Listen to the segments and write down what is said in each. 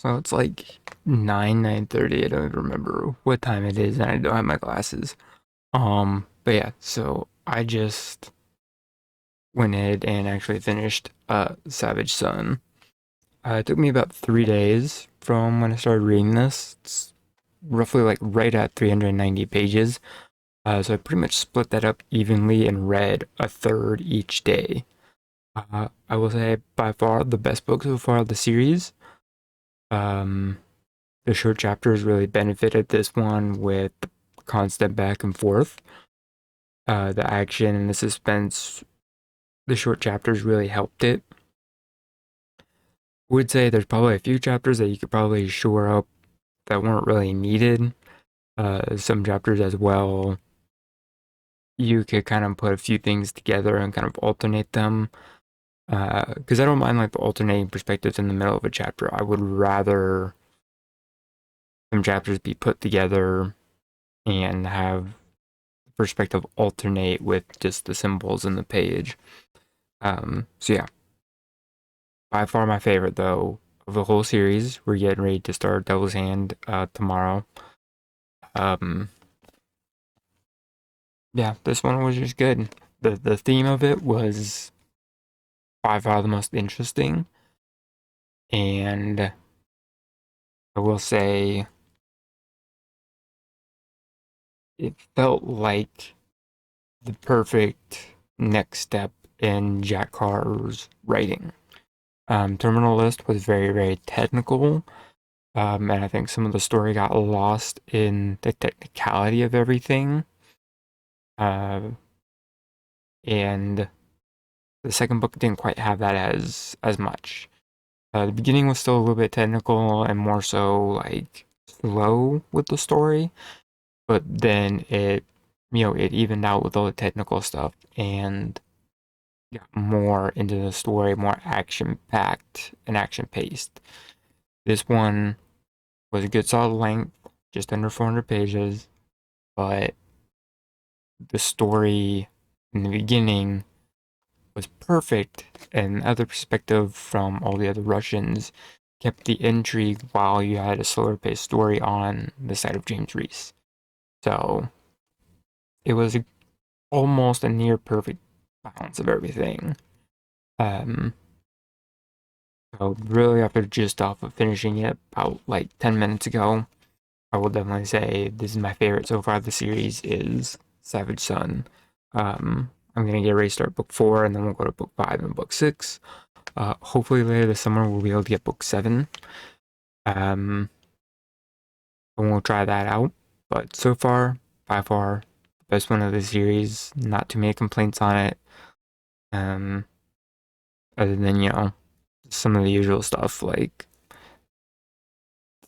Well, it's like 9:30. I don't even remember what time it is, and I don't have my glasses. But yeah, so I just went ahead and actually finished Savage Son. It took me about 3 days from when I started reading this. It's roughly like right at 390 pages. So I pretty much split that up evenly and read a third each day. I will say by far the best book so far of the series. Um, the short chapters really benefited this one with constant back and forth. The action and the suspense, the short chapters really helped it. Would say there's probably a few chapters that you could probably shore up that weren't really needed. Some chapters as well, you could kind of put a few things together and kind of alternate them. Because I don't mind like the alternating perspectives in the middle of a chapter. I would rather some chapters be put together and have perspective alternate with just the symbols in the page. So yeah, by far my favorite though of the whole series. We're getting ready to start Devil's Hand tomorrow. Um, yeah, this one was just good. The theme of it was by far the most interesting, and I will say it felt like the perfect next step in Jack Carr's writing. Terminal List was very, very technical, and I think some of the story got lost in the technicality of everything. Uh, and the second book didn't quite have that as much. The beginning was still a little bit technical and more so like slow with the story, but then it evened out with all the technical stuff and got more into the story, more action packed and action paced. This one was a good solid length, just under 400 pages, but the story in the beginning was perfect, and other perspective from all the other Russians kept the intrigue while you had a slower paced story on the side of James Reese. So it was almost a near perfect balance of everything. Um, so really after just off of finishing it about like 10 minutes ago, I will definitely say this is my favorite so far. The series is Savage Son. I'm gonna get ready to start book 4, and then we'll go to book 5 and book 6. Hopefully later this summer we'll be able to get book 7. And we'll try that out. But so far, by far, the best one of the series. Not too many complaints on it. Um, Other than some of the usual stuff like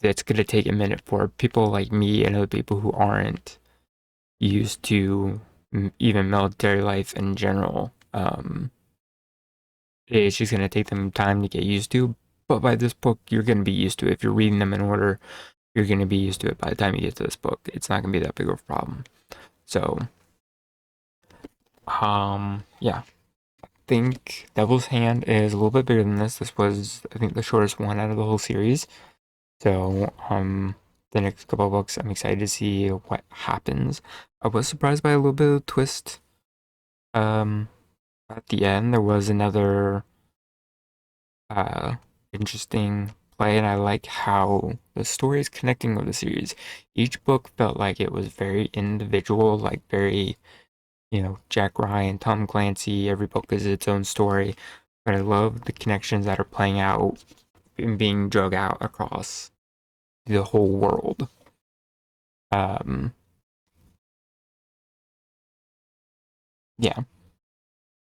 it's gonna take a minute for people like me and other people who aren't used to even military life in general. It's just going to take them time to get used to. But by this book, you're going to be used to it. If you're reading them in order, you're going to be used to it by the time you get to this book. It's not going to be that big of a problem. So, yeah. I think Devil's Hand is a little bit bigger than this. This was, I think, the shortest one out of the whole series. So, the next couple of books, I'm excited to see what happens. I was surprised by a little bit of a twist. Um, at the end, there was another uh interesting play, and I like how the story is connecting with the series. Each book felt like it was very individual, like very, Jack Ryan, Tom Clancy, every book is its own story. But I love the connections that are playing out and being drug out across the whole world. Um, yeah.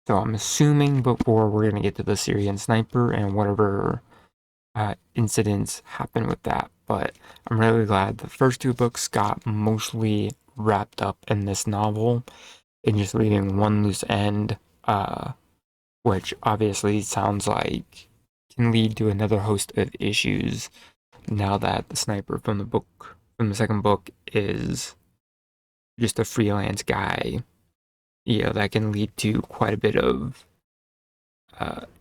So I'm assuming before we're gonna get to the Syrian sniper and whatever incidents happen with that. But I'm really glad the first two books got mostly wrapped up in this novel and just leaving one loose end, which obviously sounds like can lead to another host of issues now that the sniper from the second book is just a freelance guy. That can lead to quite a bit of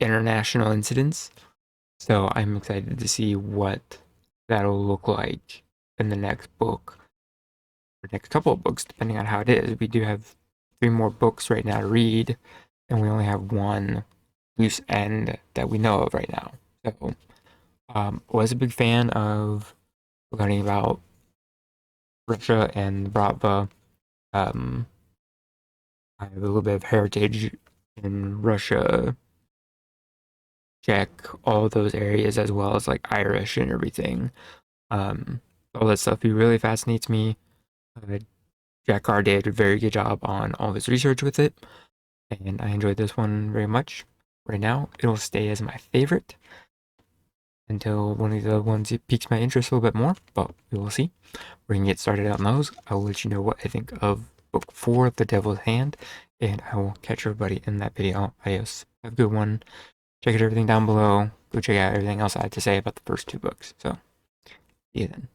international incidents. So I'm excited to see what that'll look like in the next book, or next couple of books, depending on how it is. We do have 3 more books right now to read, and we only have one loose end that we know of right now. So, was a big fan of learning about Russia and Bratva. Um, I have a little bit of heritage in Russia, Czech, all those areas, as well as like Irish and everything. Um, all that stuff really fascinates me. Uh, Jack Carr did a very good job on all his research with it, and I enjoyed this one very much. Right now, it'll stay as my favorite until one of the other ones it piques my interest a little bit more, but we will see. We're gonna get started on those. I will let you know what I think of book 4, The Devil's Hand, and I will catch everybody in that video. Adios. Have a good one. Check out everything down below. Go check out everything else I had to say about the first 2 books. So, see you then.